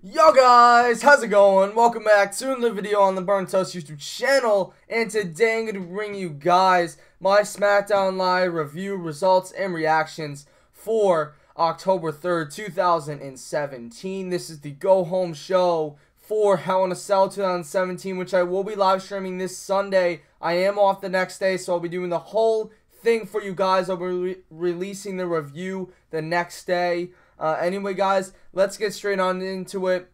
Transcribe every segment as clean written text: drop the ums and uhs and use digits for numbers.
Yo guys, how's it going? Welcome back to another video on the Burnt Toast YouTube channel, and today I'm going to bring you guys my SmackDown Live review results and reactions for October 3rd, 2017. This is the go home show for Hell in a Cell 2017, which I will be live streaming this Sunday. I am off the next day, so I'll be doing the whole thing for you guys. I'll be releasing the review the next day. Anyway, guys, let's get straight on into it.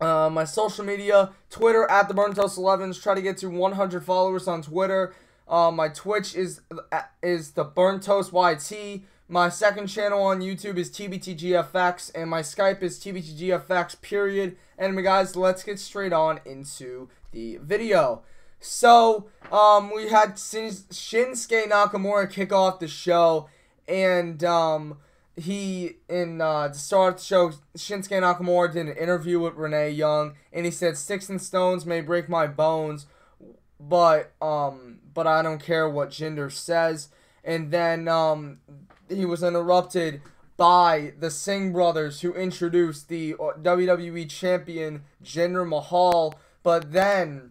My social media, Twitter at the BurntToast11. Try to get to 100 followers on Twitter. My Twitch is the BurntToastYT. My second channel on YouTube is TBTGFX, and my Skype is TBTGFX, period. Anyway, guys, let's get straight on into the video. So, we had Shinsuke Nakamura kick off the show, and, to start the show, Shinsuke Nakamura did an interview with Renee Young, and he said, "Sticks and stones may break my bones, but I don't care what Jinder says." And then, he was interrupted by the Singh brothers, who introduced the WWE champion, Jinder Mahal, but then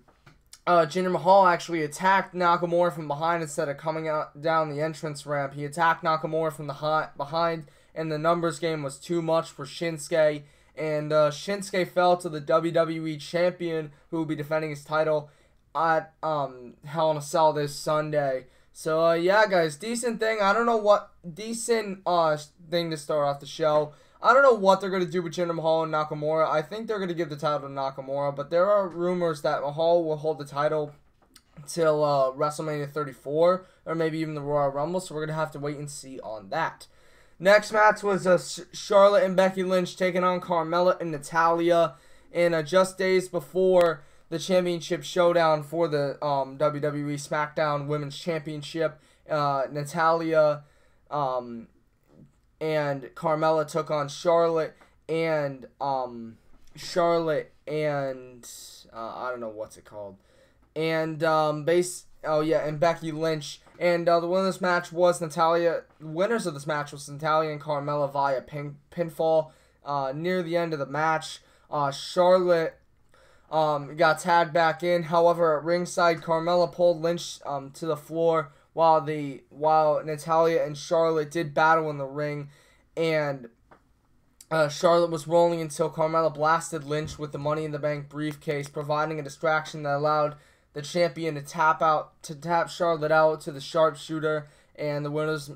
Jinder Mahal actually attacked Nakamura from behind instead of coming out down the entrance ramp. He attacked Nakamura from the behind, and the numbers game was too much for Shinsuke. And Shinsuke fell to the WWE champion, who will be defending his title at Hell in a Cell this Sunday. So yeah, guys, decent thing. I don't know what decent thing to start off the show. I don't know what they're going to do with Jinder Mahal and Nakamura. I think they're going to give the title to Nakamura, but there are rumors that Mahal will hold the title till WrestleMania 34, or maybe even the Royal Rumble, so we're going to have to wait and see on that. Next match was Charlotte and Becky Lynch taking on Carmella and Natalya, and just days before the championship showdown for the WWE SmackDown Women's Championship, Natalya and Carmella took on Charlotte and I don't know what's it called, and and Becky Lynch. And the winner of this match was Natalya. Winners of this match was Natalya and Carmella via pinfall. Near the end of the match, Charlotte got tagged back in. However, at ringside, Carmella pulled Lynch to the floor while Natalya and Charlotte did battle in the ring, and Charlotte was rolling until Carmella blasted Lynch with the Money in the Bank briefcase, providing a distraction that allowed the champion to tap Charlotte out to the sharpshooter. And the winners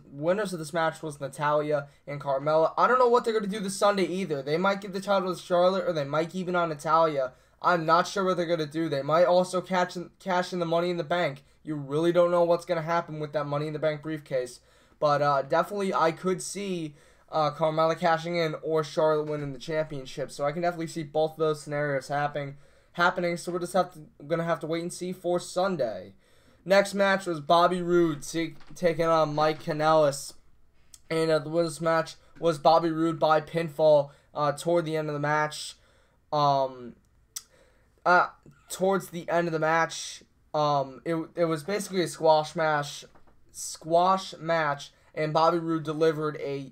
of this match was Natalya and Carmella. I don't know what they're going to do this Sunday either. They might give the title to Charlotte, or they might keep it on Natalya. I'm not sure what they're going to do. They might also cash in the Money in the Bank. You really don't know what's going to happen with that Money in the Bank briefcase. But definitely I could see Carmella cashing in or Charlotte winning the championship. So I can definitely see both of those scenarios happening. So we're just going to have to wait and see for Sunday. Next match was Bobby Roode taking on Mike Kanellis. And the winner's match was Bobby Roode by pinfall toward the end of the match. Towards the end of the match, it was basically a squash match, and Bobby Roode delivered a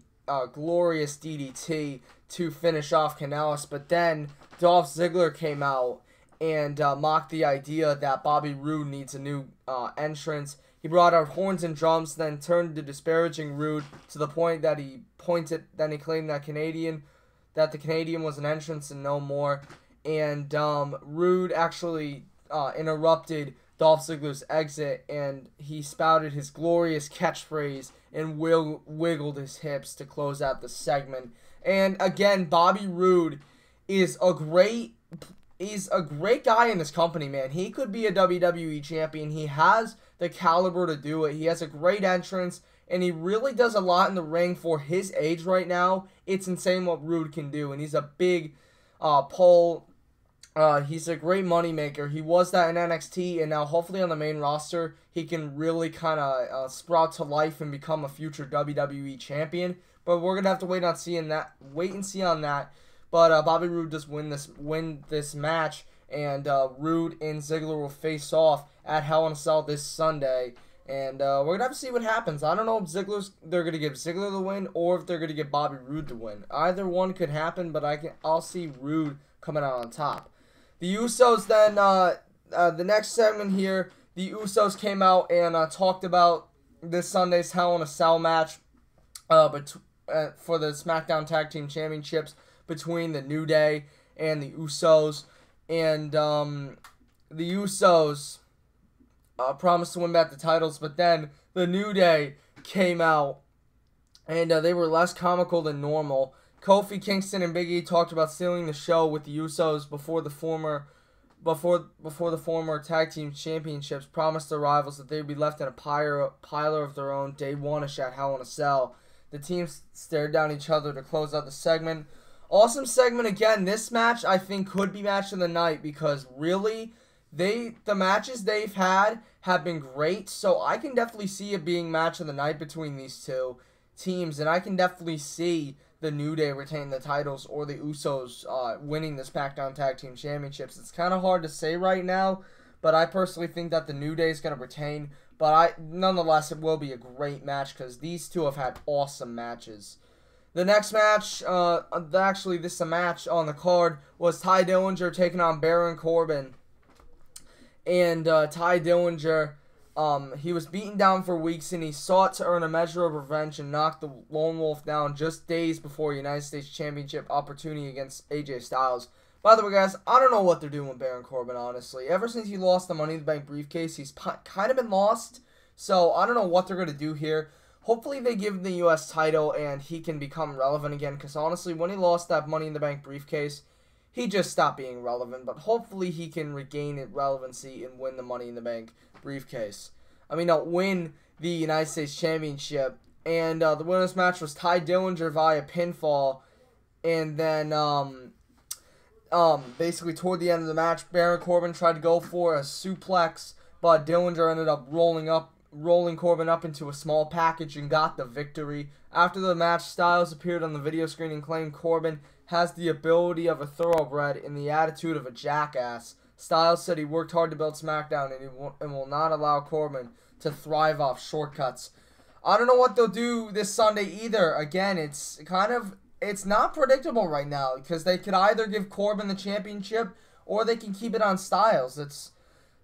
glorious DDT to finish off Kanellis, but then Dolph Ziggler came out and mocked the idea that Bobby Roode needs a new entrance. He brought out horns and drums, then turned to disparaging Roode to the point that he claimed that the Canadian was an entrance and no more. And Roode actually interrupted Dolph Ziggler's exit, and he spouted his glorious catchphrase and wiggled his hips to close out the segment. And again, Bobby Roode is a great guy in this company, man. He could be a WWE champion. He has the caliber to do it. He has a great entrance, and he really does a lot in the ring for his age right now. It's insane what Roode can do, and he's a big pole. He's a great moneymaker. He was that in NXT, and now hopefully on the main roster, he can really kind of sprout to life and become a future WWE champion. But we're gonna have to wait and see on that. But Bobby Roode does win this match, and Roode and Ziggler will face off at Hell in a Cell this Sunday. And we're going to have to see what happens. I don't know if they're going to give Ziggler the win or if they're going to give Bobby Roode the win. Either one could happen, but I'll see Roode coming out on top. The Usos then, the next segment here, the Usos came out and talked about this Sunday's Hell in a Cell match for the SmackDown Tag Team Championships between the New Day and the Usos. And the Usos promised to win back the titles, but then the New Day came out and they were less comical than normal. Kofi Kingston and Big E talked about stealing the show with the Usos before the former tag team championships promised their rivals that they'd be left in a piler of their own day one-ish at Hell in a Cell. The teams stared down each other to close out the segment. Awesome segment again. This match I think could be match of the night because really the matches they've had have been great. So I can definitely see it being match of the night between these two teams, and I can definitely see the New Day retain the titles or the Usos winning the SmackDown Tag Team Championships. It's kind of hard to say right now, but I personally think that the New Day is going to retain. But nonetheless, it will be a great match because these two have had awesome matches. The next match, actually this is a match on the card, was Ty Dillinger taking on Baron Corbin. And Ty Dillinger, he was beaten down for weeks and he sought to earn a measure of revenge and knocked the Lone Wolf down just days before United States Championship opportunity against AJ Styles. By the way, guys, I don't know what they're doing with Baron Corbin, honestly. Ever since he lost the Money in the Bank briefcase, he's kind of been lost. So, I don't know what they're going to do here. Hopefully, they give him the U.S. title and he can become relevant again. Because, honestly, when he lost that Money in the Bank briefcase, he just stopped being relevant. But hopefully, he can regain its relevancy and win the Money in the Bank briefcase. Win the United States Championship. And the winner's match was Ty Dillinger via pinfall. And then, basically toward the end of the match, Baron Corbin tried to go for a suplex, but Dillinger ended up rolling Corbin up into a small package and got the victory. After the match, Styles appeared on the video screen and claimed Corbin has the ability of a thoroughbred and the attitude of a jackass. Styles said he worked hard to build SmackDown and will not allow Corbin to thrive off shortcuts. I don't know what they'll do this Sunday either. Again, it's not predictable right now because they could either give Corbin the championship or they can keep it on Styles. It's,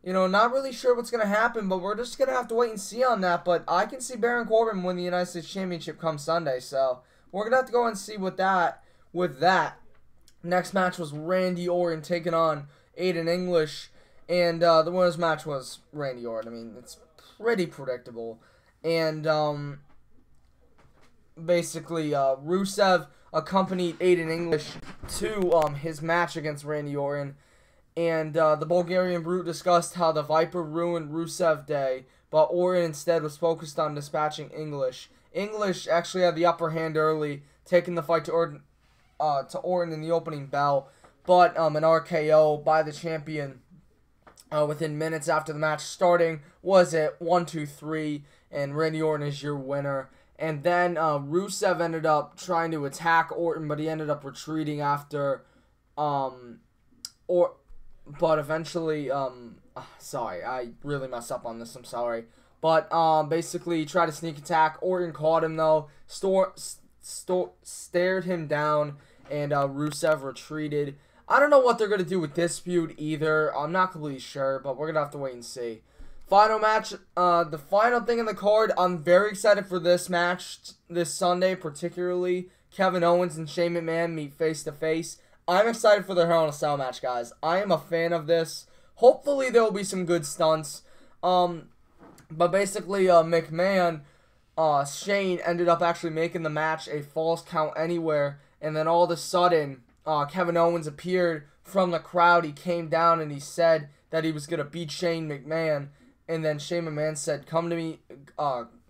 not really sure what's going to happen, but we're just going to have to wait and see on that. But I can see Baron Corbin win the United States Championship come Sunday, so we're going to have to go and see with that. Next match was Randy Orton taking on Aiden English, and the winner's match was Randy Orton. It's pretty predictable. And basically, Rusev accompanied Aiden English to his match against Randy Orton. And the Bulgarian Brute discussed how the Viper ruined Rusev Day, but Orton instead was focused on dispatching English. English actually had the upper hand early, taking the fight to Orton in the opening bell, but an RKO by the champion within minutes after the match starting was at 1, 2, 3, and Randy Orton is your winner. And then Rusev ended up trying to attack Orton, but he ended up retreating after, but eventually, sorry, I really messed up on this, I'm sorry. But basically, he tried to sneak attack. Orton caught him though, stared him down, and Rusev retreated. I don't know what they're going to do with this feud either. I'm not completely sure, but we're going to have to wait and see. Final match, the final thing in the card, I'm very excited for this match this Sunday, particularly. Kevin Owens and Shane McMahon meet face-to-face. I'm excited for their Hell in a Cell match, guys. I am a fan of this. Hopefully, there will be some good stunts. But basically, McMahon, Shane ended up actually making the match a false count anywhere. And then all of a sudden, Kevin Owens appeared from the crowd. He came down and he said that he was going to beat Shane McMahon. And then Shane McMahon said, come to me,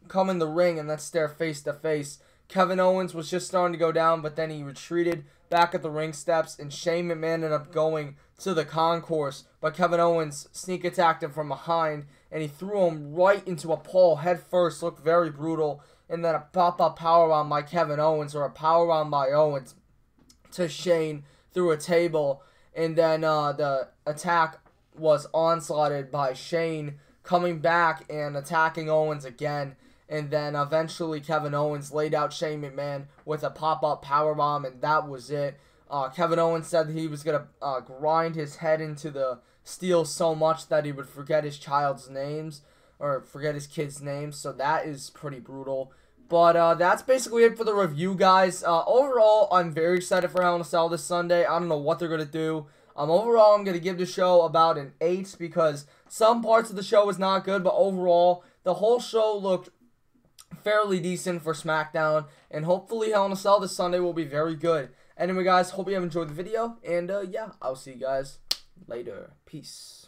come in the ring and let's stare face to face. Kevin Owens was just starting to go down, but then he retreated back at the ring steps, and Shane McMahon ended up going to the concourse. But Kevin Owens sneak attacked him from behind, and he threw him right into a pole head first. Looked very brutal. And then a pop-up powerbomb by Kevin Owens, or a powerbomb by Owens to Shane through a table. And then the attack was onslaughted by Shane, coming back and attacking Owens again. And then eventually Kevin Owens laid out Shane McMahon with a pop-up powerbomb, and that was it. Kevin Owens said that he was going to grind his head into the steel so much that he would forget his child's names, or forget his kids' names, so that is pretty brutal. But that's basically it for the review, guys. Overall, I'm very excited for Hell in a Cell this Sunday. I don't know what they're going to do. Overall, I'm going to give the show about an 8 because some parts of the show was not good, but overall, the whole show looked fairly decent for SmackDown, and hopefully Hell in a Cell this Sunday will be very good. Anyway, guys, hope you have enjoyed the video, and yeah, I'll see you guys later. Peace.